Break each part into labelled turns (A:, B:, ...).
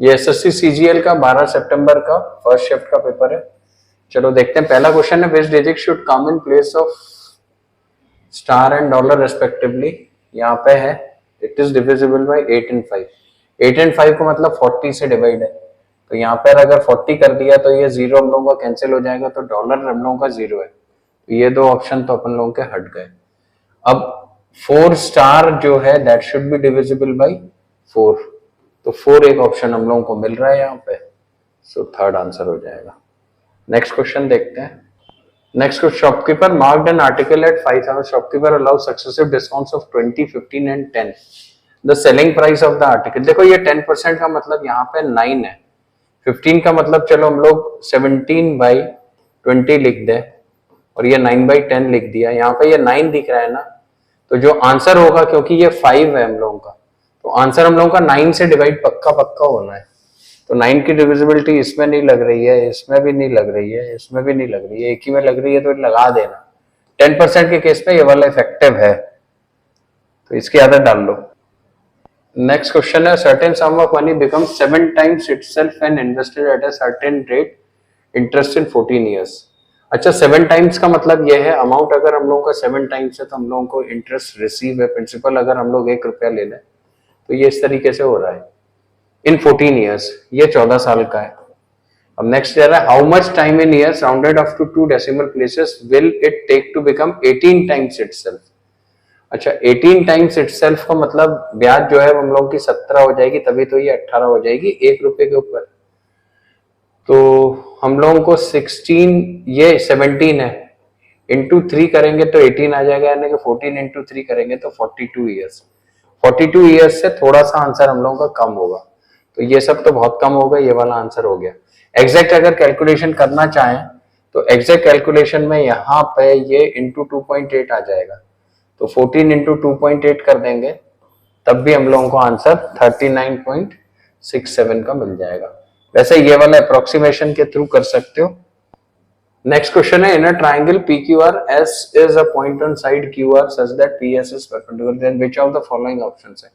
A: ये SSC CGL का 12 सितंबर का फर्स्ट शिफ्ट का पेपर है। चलो देखते हैं, पहला क्वेश्चन है which digit should come in place of star and dollar respectively. यहाँ पे है it is divisible by 8 and 5। 8 and 5 को मतलब 40 से डिवाइड है, तो यहाँ पर अगर 40 कर दिया तो ये जीरो हम लोगों का कैंसिल हो जाएगा, तो डॉलर हम लोगों का जीरो है, तो ये दो ऑप्शन तो अपन लोगों के हट गए। अब 4 स्टार जो है that should be divisible by 4, तो 4 एक ऑप्शन हम लोगों को मिल रहा है यहाँ पे, सो थर्ड आंसर हो जाएगा। नेक्स्ट क्वेश्चन देखते हैं। Next question, shopkeeper marked an article at 5,000, shopkeeper allow successive discounts of 20, 15 and 10, the selling price of the article. देखो ये 10% का मतलब यहाँ पे 9 है, 15 का मतलब चलो हम लोग 17/20 लिख दे, और ये 9/10 लिख दिया। यहाँ पे ये 9 दिख रहा है ना, तो जो आंसर होगा, क्योंकि ये 5 है हम लोगों का, तो आंसर हम लोगों का 9 से डिवाइड पक्का पक्का होना है। तो 9 की डिविजिबिलिटी इसमें नहीं लग रही है, इसमें भी नहीं लग रही है, इसमें भी नहीं लग रही है, एक ही में लग रही है, तो लगा देना। 10% के केस में ये वाला इफेक्टिव है, तो इसकी आदत डाल लो। नेक्स्ट क्वेश्चन है, certain some of money becomes 7 times itself when invested at a certain rate interest in 14 years। अच्छा, 7 times का मतलब ये है अमाउंट अगर हम लोगों का 7 times है तो हम लोगों को इंटरेस्ट रिसीव है, प्रिंसिपल अगर हम लोग 1 रुपया ले लें तो ये इस तरीके से हो रहा है इन 14 ईयर्स, ये 14 साल का है। अब नेक्स्ट कह रहा है how much time in years rounded up to 2 decimal places will it take to become 18 times itself। अच्छा, 18 times itself का मतलब ब्याज जो है हम लोगों की 17 हो जाएगी, तभी तो ये 18 हो जाएगी 1 रुपए के ऊपर। तो हम लोगों को 16, ये 17 है, इंटू 3 करेंगे तो 18 आ जाएगा, यानी कि 14 इंटू 3 करेंगे तो 42 ईयर्स। 42 ईयर्स से थोड़ा सा आंसर हम लोगों का कम होगा, तो ये सब तो बहुत कम होगा, ये वाला आंसर हो गया। एग्जैक्ट अगर कैलकुलेशन करना चाहें तो एग्जैक्ट कैलकुलेशन में यहाँ पे ये इंटू 2.8 आ जाएगा, तो 14 इंटू 2.8 कर देंगे, तब भी हम लोगों को आंसर 39.67 का मिल जाएगा। वैसे ये वाला अप्रोक्सीमेशन के थ्रू कर सकते हो। नेक्स्ट क्वेश्चन है, in a triangle PQR S is a point on side QR such that PS is perpendicular, then which of the following options है।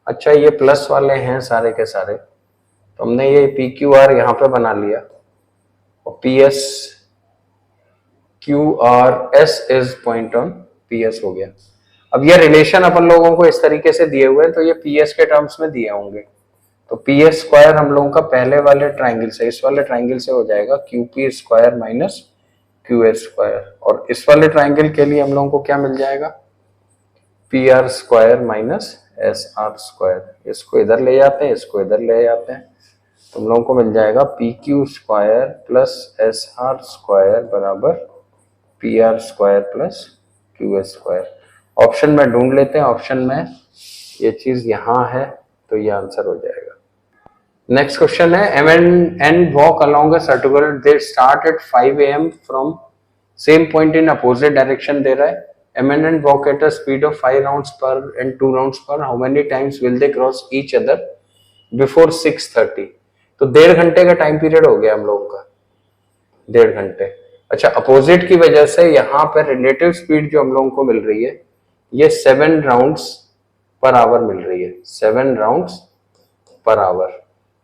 A: अच्छा, ये प्लस वाले हैं सारे के सारे, तो हमने ये PQR यहाँ पे बना लिया, और PS QRS is point on PS हो गया। अब ये रिलेशन अपन लोगों को इस तरीके से दिए हुए हैं, तो ये PS के टर्म्स में दिए होंगे, तो PS स्क्वायर हम लोगों का पहले वाले ट्राइंगल से, इस वाले ट्राइंगल से हो जाएगा QP square minus QS square, और इस वाले ट्राइंगल के लिए हम लोगों को क्या मिल जाएगा, PR square minus SR square. इसको इधर ले जाते हैं, इसको इधर ले जाते हैं, तो हम लोगों को मिल जाएगा PQ square plus SR square बराबर PR square plus QS square. Option में ढूंढ लेते हैं, ऑप्शन में ये चीज यहाँ है, तो ये आंसर हो जाएगा। नेक्स्ट क्वेश्चन है, M and N walk along a circular, they start at 5 AM from same point in opposite direction दे रहा है। M and N walk at a speed of 5 rounds per and 2 rounds per, how many times will they cross each other before 6:30। तो 1.5 घंटे का time period हो गया हम लोगों का, 1.5 घंटे। अच्छा, अपोजिट की वजह से यहाँ पर रिलेटिव स्पीड जो हम लोगों को मिल रही है ये 7 राउंड्स पर आवर मिल रही है, 7 राउंड्स पर आवर,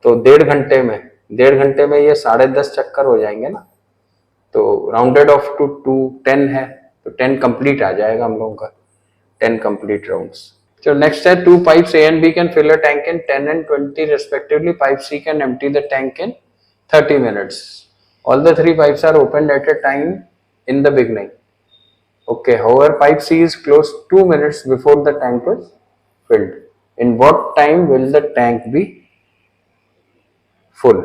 A: तो 1.5 घंटे में, 1.5 घंटे में ये 10.5 चक्कर हो जाएंगे ना, तो राउंडेड ऑफ टू 10 है, तो 10 कंप्लीट आ जाएगा हम लोगों का, 10 कंप्लीट राउंड्स। So next है, 2 pipes A and B can fill a tank in 10 and 20 respectively. Pipe C can empty the tank in 30 minutes. All the 3 pipes are opened at a time in the beginning. Okay, however, pipe C is closed 2 minutes before the tank is filled. In what time will the tank be full?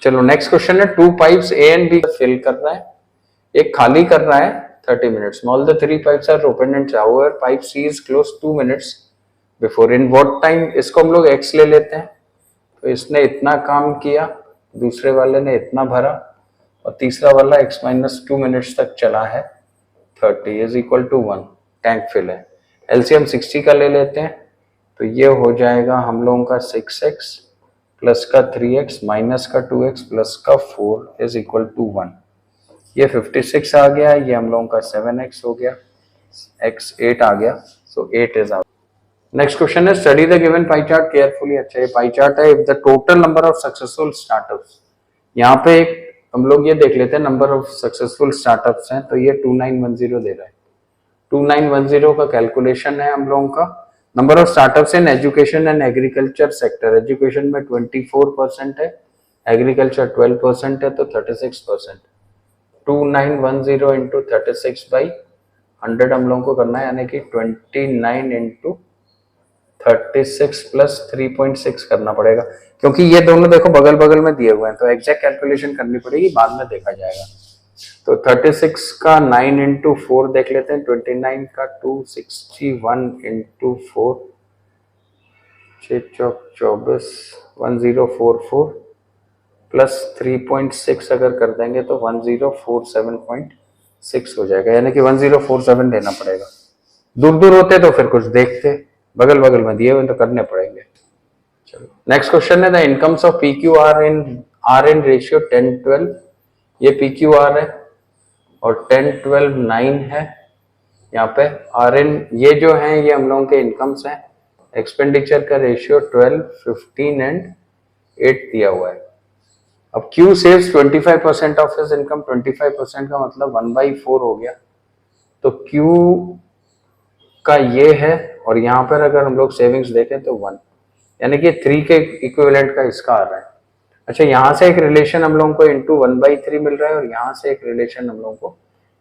A: चलो next question है, 2 pipes A and B fill कर रहा है, एक खाली कर रहा है 30 minutes. All the 3 pipes are open and however pipe C is closed 2 minutes before. In what time? इसको हम लोग x ले लेते हैं, तो इसने इतना काम किया, दूसरे वाले ने इतना भरा, और तीसरा वाला x - 2 minutes तक चला है, 30 is equal to 1, tank fill है। LCM 60 का ले लेते हैं, तो ये हो जाएगा हम लोगों का 6x प्लस का 3x माइनस का 2x प्लस का 4 is equal to 1। ये 56 आ गया, ये हम लोगों का 7x हो गया, x 8 आ गया, सो 8 इज आउट। नेक्स्ट क्वेश्चन है study the given pie chart carefully. अच्छा ये पाई चार्ट है। If the total number of successful startups, यहाँ पे हम लोग ये देख लेते हैं नंबर ऑफ सक्सेसफुल स्टार्टअप्स हैं, तो ये 2910 दे रहा है। 2910 का कैलकुलेशन है हम लोगों का। Number of startups in education and agriculture sector, education में 24% है, एग्रीकल्चर 12% है, तो 36%। 2910 इंटू 36 बाई 100 हम लोगों को करना है, यानी कि 29 इंटू 36 प्लस 3.6 करना पड़ेगा, क्योंकि ये दोनों देखो बगल बगल में दिए हुए हैं, तो एग्जैक्ट कैलकुलेशन करनी पड़ेगी, बाद में देखा जाएगा। तो 36 का 9 इंटू 4 देख लेते हैं, 29 का 261 इंटू 4, 6 1044 प्लस 3.6 अगर कर देंगे तो 1047.6 हो जाएगा, यानी कि 1047 लेना पड़ेगा। दूर दूर होते तो फिर कुछ देखते, बगल बगल में दिए हुए तो करने पड़ेंगे। चलो नेक्स्ट क्वेश्चन है the incomes of PQ are in ratio 10-12। ये PQR है और 10-12 9 है। यहाँ पे RN ये जो है ये हम लोगों के इनकम्स हैं। एक्सपेंडिचर का रेशियो 12, 15 एंड 8 दिया हुआ है। अब Q saves 25% of his income, 25% का मतलब 1/4 हो गया, तो Q का ये है, और यहाँ पर अगर हम लोग सेविंग्स देखें तो 1, यानी कि 3 के इक्विवेलेंट का इसका आ रहा है। अच्छा यहाँ से एक रिलेशन हम लोगों को इंटू 1/3 मिल रहा है, और यहाँ से एक रिलेशन हम लोगों को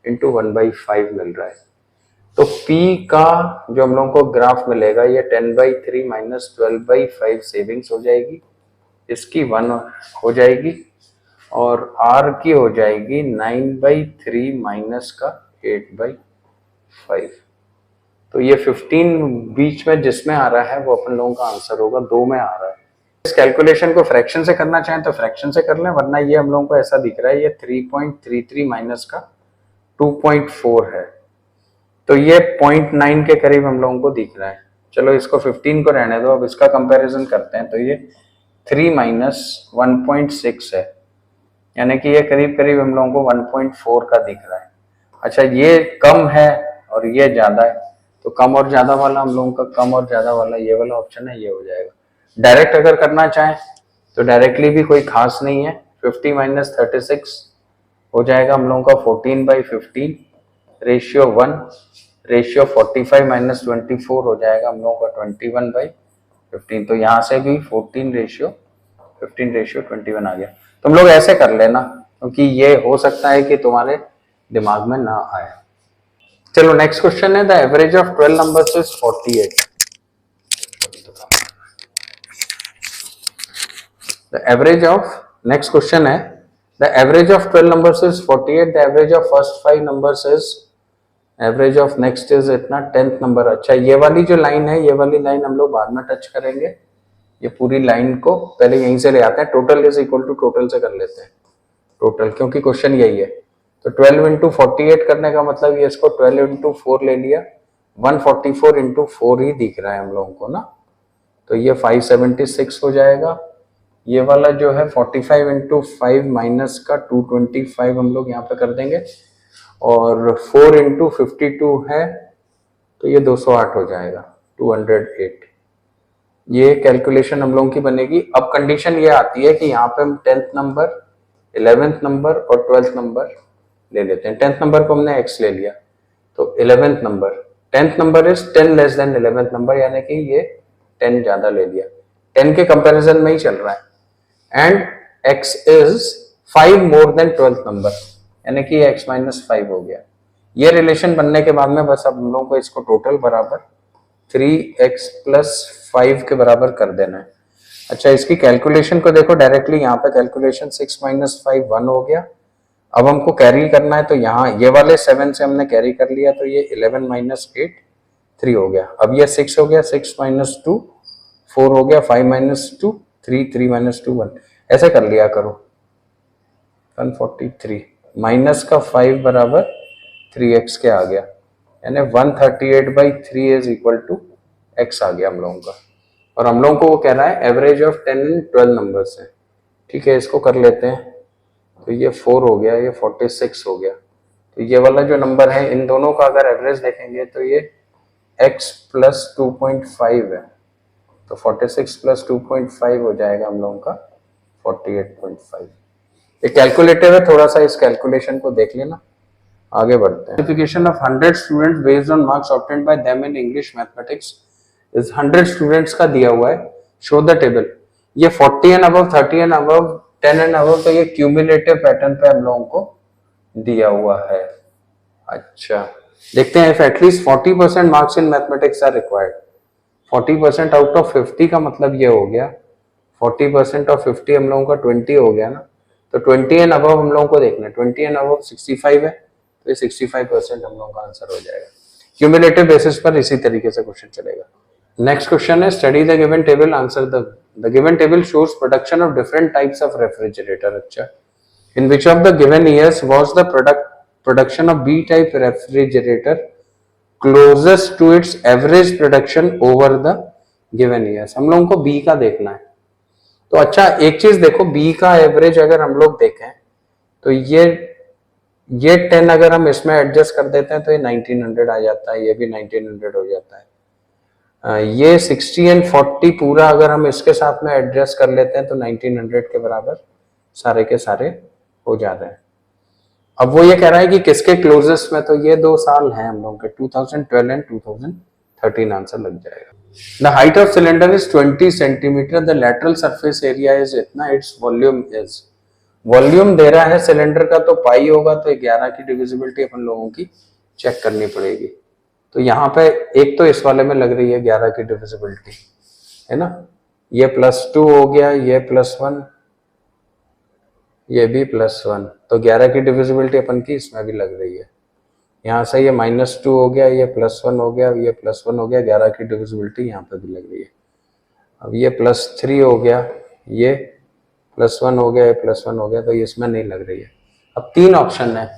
A: इंटू 1/5 मिल रहा है। तो P का जो हम लोगों को ग्राफ मिलेगा ये 10/3 माइनस 12/5 सेविंग्स हो जाएगी, इसकी 1 हो जाएगी, और R की हो जाएगी 9/3 माइनस का 8/5। तो ये 15 बीच में जिसमें आ रहा है वो अपन लोगों का आंसर होगा, 2 में आ रहा है। इस कैलकुलेशन को फ्रैक्शन से करना चाहें तो फ्रैक्शन से कर लें, वरना ये हम लोगों को ऐसा दिख रहा है, ये 3.33 माइनस का 2.4 है, तो ये 0.9 के करीब हम लोगों को दिख रहा है। चलो इसको 15 को रहने दो, अब इसका कंपैरिजन करते हैं, तो ये 3 माइनस 1.6 है, यानी कि ये करीब करीब हम लोगों को 1.4 का दिख रहा है। अच्छा ये कम है और ये ज्यादा है, तो कम और ज्यादा वाला हम लोगों का, कम और ज्यादा वाला ये वाला ऑप्शन है, ये हो जाएगा। डायरेक्ट अगर करना चाहें तो डायरेक्टली भी कोई खास नहीं है, 50 माइनस 36 हो जाएगा हम लोगों का 14/15 रेशियो 1, रेशियो 45 माइनस 24 हो जाएगा हम लोगों का 21/15, तो यहाँ से भी 14 रेशियो 15 रेशियो 21 आ गया। तुम लोग ऐसे कर लेना, क्योंकि ये हो सकता है कि तुम्हारे दिमाग में ना आए। चलो नेक्स्ट क्वेश्चन है the average of 12 numbers is 48। The average of, next question है the average of 12 numbers is 48, the average of first 5 numbers is, average of next is इतना 10th नंबर। अच्छा ये वाली जो लाइन है, ये वाली लाइन हम लोग बाद में टच करेंगे, ये पूरी लाइन को पहले यहीं से ले आते हैं। Total is equal to total से कर लेते हैं, टोटल, क्योंकि क्वेश्चन यही है। तो 12 इंटू 48 करने का मतलब ये इसको 12 इंटू 4 ले लिया, 144 इंटू 4 ही दिख रहा है हम लोगों को ना, तो ये 576 हो जाएगा। ये वाला जो है 45 इंटू 5 माइनस का 225 हम लोग यहाँ पे कर देंगे, और 4 इंटू 52 है, तो ये 208 हो जाएगा, 208। ये कैलकुलेशन हम लोगों की बनेगी। अब कंडीशन ये आती है कि यहाँ पे हम 10th नंबर, 11th नंबर और 12th नंबर ले लेते हैं। 10th नंबर को हमने x ले लिया, तो 11th number, 10th number is 10 less than 11th number, यानी कि ये 10 ज्यादा ले लिया, 10 के कंपैरिजन में ही चल रहा है, and x is 5 more than 12th number, यानी कि ये x माइनस 5 हो गया। ये रिलेशन बनने के बाद में बस अब हम लोगों को इसको टोटल बराबर 3x प्लस 5 के बराबर कर देना है। अच्छा इसकी कैलकुलेशन को देखो डायरेक्टली, यहाँ पे कैलकुलेशन 6 माइनस 5 1 हो गया। अब हमको कैरी करना है, तो यहाँ ये वाले 7 से हमने कैरी कर लिया, तो ये 11 माइनस 8 3 हो गया। अब ये 6 हो गया, 6 माइनस 2 4 हो गया, 5 माइनस 2 3, 3 माइनस 2 1, ऐसे कर लिया करो। 143 माइनस का 5 बराबर 3x के आ गया, यानी 138/3 इज इक्वल टू x आ गया हम लोगों का। और हम लोगों को वो कह रहा है एवरेज ऑफ 10 एंड 12 नंबर्स है। ठीक है इसको कर लेते हैं, तो ये 4 हो गया, ये 46 हो गया। तो ये वाला जो नंबर है इन दोनों का अगर एवरेज देखेंगे तो ये x प्लस 2.5 है, तो 46 प्लस 2.5 हो जाएगा हम लोगों का 48.5। ये कैलकुलेटिव है, थोड़ा सा इस कैलकुलेशन को देख लेना। आगे बढ़ते हैं। Classification of 100 students based on marks obtained by them in English mathematics is 100 students का दिया हुआ है। Show the table। ये 40 and above, 30 and above, 10 and above, तो ये क्यूमुलेटिव पैटर्न पे हम लोगों को दिया हुआ है। अच्छा, देखते हैं। if at least 40% marks in mathematics are required, 40% out of 50 का मतलब ये हो गया 40% ऑफ 50 हम लोगों का 20 हो गया ना, तो 20 एंड अबव हम लोगों को देखना है। 20 एंड अबव 65 है, तो ये 65% हम लोगों का आंसर हो जाएगा। क्यूमुलेटिव बेसिस पर इसी तरीके से क्वेश्चन चलेगा। नेक्स्ट क्वेश्चन है study the given table, answer the given table shows production of different types of refrigerator. अच्छा, in which of the given years was the production of B type refrigerator closest to its average production over the given years. हम लोगों को B का देखना है। तो अच्छा, एक चीज देखो, बी का एवरेज अगर हम लोग देखें तो ये 10 अगर हम इसमें एडजस्ट कर देते हैं तो ये 1900 आ जाता है, ये भी 1900 हो जाता है। ये 60 एंड 40 पूरा अगर हम इसके साथ में एडजस्ट कर लेते हैं तो 1900 के बराबर सारे के सारे हो जा रहे हैं। अब वो ये कह रहा है कि किसके क्लोजेस्ट में, तो ये 2 साल हैं हम लोगों के, 2012 एंड 2013 आंसर लग जाएगा। The height of cylinder is 20 centimetre, the lateral surface area is इतना, इट्स वॉल्यूम इज, वॉल्यूम दे रहा है सिलेंडर का तो पाई होगा, तो 11 की डिविजिबिलिटी अपन लोगों की चेक करनी पड़ेगी। तो यहाँ पे एक तो इस वाले में लग रही है 11 की डिविजिबिलिटी, है ना, ये +2 हो गया, ये +1, ये भी +1, तो 11 की डिविजिबिलिटी अपन की इसमें भी लग रही है। यहाँ से ये -2 हो गया, ये +1 हो गया, ये +1 हो गया, 11 की डिविजिबिलिटी यहाँ पे भी लग रही है। अब ये +3 हो गया, ये +1 हो गया, ये +1 हो गया, तो ये इसमें नहीं लग रही है। अब 3 ऑप्शन है।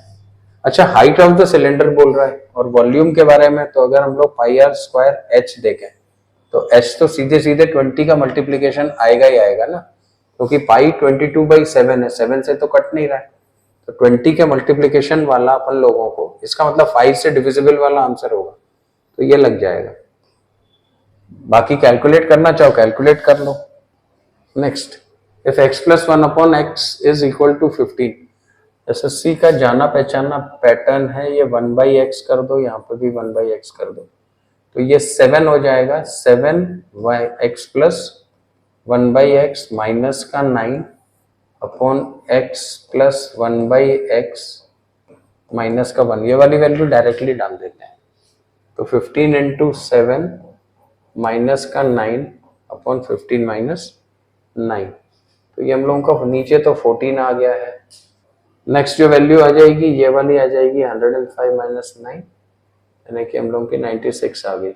A: अच्छा, हाइट ऑफ द सिलेंडर बोल रहा है और वॉल्यूम के बारे में, तो अगर हम लोग πr² देखें तो h तो सीधे सीधे 20 का मल्टीप्लीकेशन आएगा ही आएगा ना, क्योंकि पाई 22/7 है, 7 से तो कट नहीं रहा है, तो 20 के मल्टीप्लीकेशन वाला अपन लोगों को, इसका मतलब 5 से डिविजिबल वाला आंसर होगा, तो ये लग जाएगा। बाकी कैलकुलेट करना चाहो कैलकुलेट कर लो। Next, if x + 1/x is equal to 15, SSC का जाना पहचाना पैटर्न है, ये 1/x कर दो, यहाँ पे भी 1/x कर दो, तो ये 7 हो जाएगा, 7x + 1/x माइनस का 9 अपॉन x + 1/x माइनस का 1, ये वाली वैल्यू डायरेक्टली डाल देते हैं, तो 15 × 7 माइनस का 9 अपॉन 15 माइनस 9, तो ये हम लोगों का नीचे तो 14 आ गया है। नेक्स्ट जो वैल्यू आ जाएगी ये वाली आ जाएगी 105 - 9, यानी कि हम लोगों की 96 आ गई।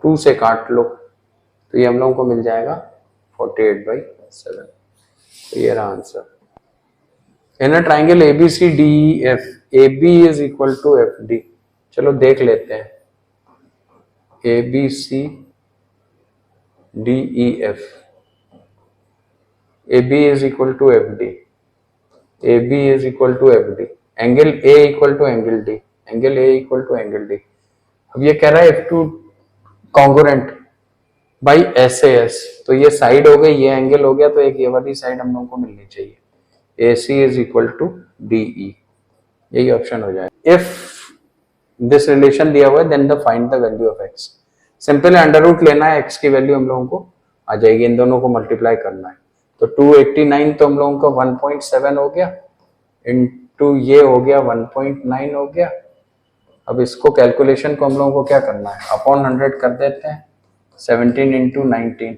A: 2 से काट लो तो ये हम लोगों को मिल जाएगा 48/7, तो ये रहा आंसर। In a triangle ABCDEF, AB is equal to FD, चलो देख लेते हैं। ABCDEF, AB is equal to FD, AB is equal to FD, angle A equal to angle D, angle A equal to angle D। अब ये कह रहा है F2 congruent by SAS, तो ये साइड हो गई, ये एंगल हो गया, तो एक ये वाली साइड हम लोगों को मिलनी चाहिए। AC is equal to DE, यही ऑप्शन हो जाएगा। इफ दिस रिलेशन दिया हुआ है then the find the value of x, simple under root लेना है, x की वैल्यू हम लोगों को आ जाएगी, इन दोनों को मल्टीप्लाई करना है, तो 289 तो हम लोगों का 1.7 हो गया, इनटू ये हो गया 1.9 हो गया। अब इसको कैलकुलेशन को हम लोगों को क्या करना है, अपॉन 100 कर देते हैं, 17 × 19,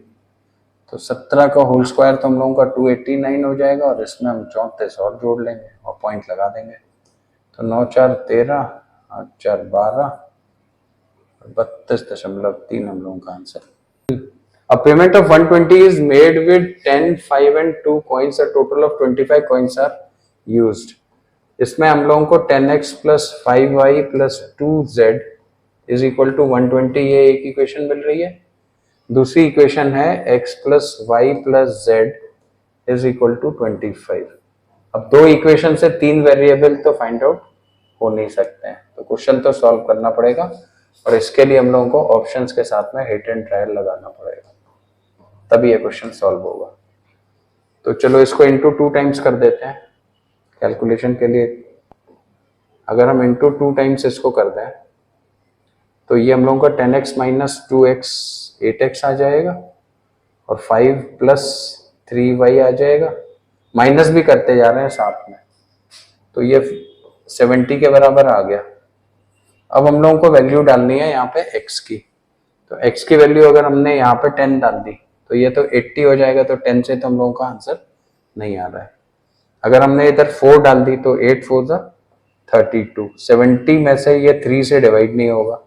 A: तो 17 का होल स्क्वायर तो हम लोगों का 289 हो जाएगा, और इसमें हम 34 और जोड़ लेंगे और पॉइंट लगा देंगे, तो 9 × 4 = 13, 8 × 4 = 12, 32.3 हम लोगों का answer. A payment of 120 is made with 10, 5 and 2 coins. A total of 25 coins are used. इसमें हम लोगों को 10x + 5y + 2z is equal to 120, ये एक इक्वेशन मिल रही है। दूसरी इक्वेशन है x + y + z is equal to 25। अब 2 इक्वेशन से 3 वेरिएबल तो फाइंड आउट हो नहीं सकते हैं, तो क्वेश्चन तो सॉल्व करना पड़ेगा। और इसके लिए हम लोगों को ऑप्शंस के साथ में हिट एंड ट्रायल लगाना पड़ेगा, तभी ये क्वेश्चन सॉल्व होगा। तो चलो इसको इंटू 2 टाइम्स कर देते हैं कैलकुलेशन के लिए। अगर हम इंटू 2 टाइम्स इसको कर दें तो ये हम लोगों का 10x माइनस 2x 8x आ जाएगा और 5 प्लस 3y आ जाएगा, माइनस भी करते जा रहे हैं साथ में, तो ये 70 के बराबर आ गया। अब हम लोगों को वैल्यू डालनी है यहाँ पे x की, तो x की वैल्यू अगर हमने यहाँ पे 10 डाल दी तो ये तो 80 हो जाएगा, तो 10 से तो हम लोगों का आंसर नहीं आ रहा है। अगर हमने इधर 4 डाल दी तो 8 4 जा 32, 70 में से ये 3 से डिवाइड नहीं होगा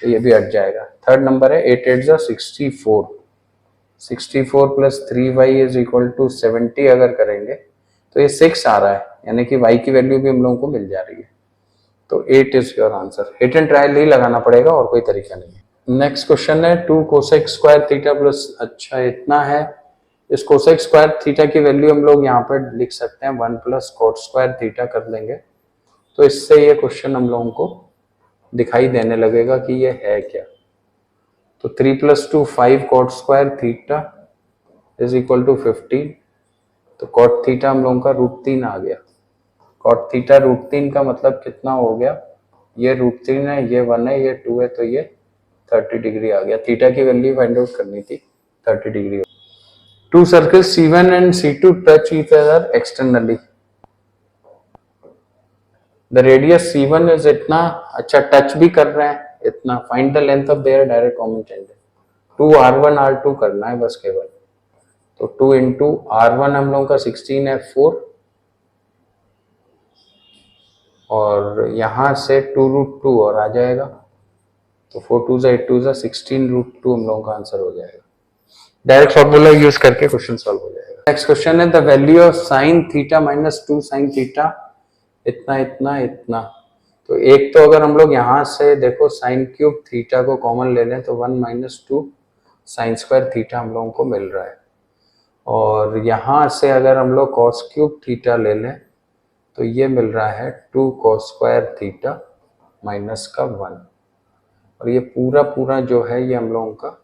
A: तो ये भी हट जाएगा। थर्ड नंबर है 8 8 जा 64, 64 plus 3y is equal to 70 अगर करेंगे तो ये 6 आ रहा है, यानी कि y की वैल्यू भी हम लोगों को मिल जा रही है। तो 8 is your answer. Hit and trial ही लगाना पड़ेगा और कोई तरीका नहीं है। नेक्स्ट क्वेश्चन है 2 कोसेक स्क्वायर थीटा प्लस, अच्छा इतना है। इस कोसेक स्क्वायर थीटा की वैल्यू हम लोग यहाँ पर लिख सकते हैं 1 प्लस कॉट स्क्वायर थीटा कर लेंगे, तो इससे ये क्वेश्चन हम लोगों को दिखाई देने लगेगा कि ये है क्या। तो 3 plus 2 5 cot square theta is equal to 15, तो कॉट थीटा हम लोगों का √3 आ गया। कॉट थीटा √3 का मतलब कितना हो गया, ये √3 है, ये 1 है, ये 2 है, तो ये 30 डिग्री आ गया। थीटा की वैल्यू फाइंड आउट करनी थी, 30 degree. 2 circles C1 and C2 touch each other externally, the radius C1 is इतना, अच्छा टच भी कर रहे हैं इतना, find the length of their direct common tangent. 2 R1 R2 करना है बस केवल, तो 2 इंटू R1 हम लोगों का 16 है 4, और यहां से 2√2 और आ जाएगा, तो 4 2 8 2 16√2 हम लोगों का आंसर हो जाएगा। डायरेक्ट फॉर्मूला यूज करके क्वेश्चन सॉल्व हो जाएगा। नेक्स्ट क्वेश्चन है the value of sine theta minus 2 sine theta, इतना इतना इतना। तो एक तो अगर हम लोग यहाँ से देखो साइन क्यूब थीटा को कॉमन ले लें तो 1 माइनस 2 साइन स्क्वायर थीटा हम लोगों को मिल रहा है, और यहाँ से अगर हम लोग कॉस क्यूब थीटा ले लें तो ये मिल रहा है 2 कॉस स्क्वायर थीटा माइनस का 1, और ये पूरा पूरा जो है ये हम लोगों का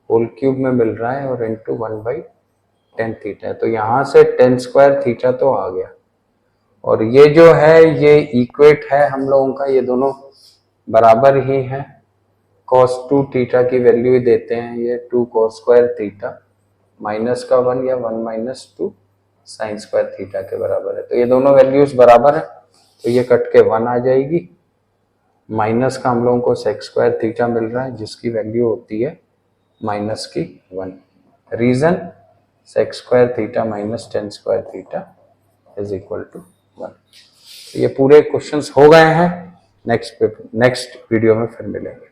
A: होल क्यूब में मिल रहा है और इंटू 1/10 थीटा है। तो यहाँ से 10 स्क्वायर थीटा तो आ गया, और ये जो है ये इक्वेट है हम लोगों का, ये दोनों बराबर ही हैं। cos 2 थीटा की वैल्यू ही देते हैं, ये 2 cos स्क्वायर थीटा माइनस का 1 या 1 माइनस 2 साइन स्क्वायर थीटा के बराबर है। तो ये दोनों वैल्यूज बराबर है, तो ये कट के 1 आ जाएगी। माइनस का हम लोगों को सेक स्क्वायर थीटा मिल रहा है जिसकी वैल्यू होती है माइनस की 1। Reason sec square theta minus 10 square theta is equal to 1। ये पूरे क्वेश्चंस हो गए हैं। नेक्स्ट वीडियो में फिर मिलेंगे।